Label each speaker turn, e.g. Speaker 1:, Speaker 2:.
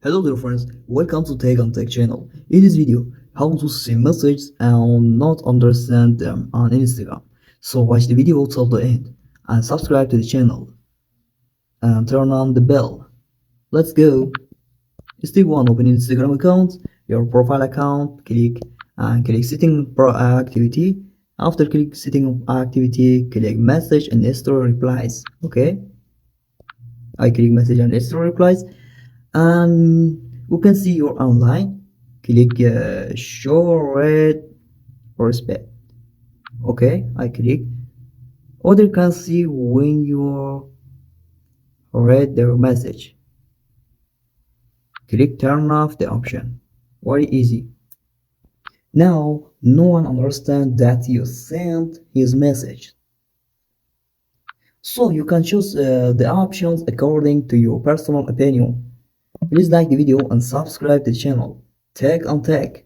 Speaker 1: Hello dear friends, welcome to Tech channel. In this video, how to send messages and not understand them on Instagram. So watch the video till the end and subscribe to the channel and turn on the bell. Let's go. Step 1. Open Instagram account, your profile account, click setting pro activity. After click setting activity, click message and story replies. Okay, I click message and story replies, and you can see you're online. Click show read or respect. Okay, I click. Other can see when you read their message. Click turn off the option. Very easy. Now no one understands that you sent his message, so you can choose the options according to your personal opinion. Please like the video and subscribe to the channel. Tech on Tech.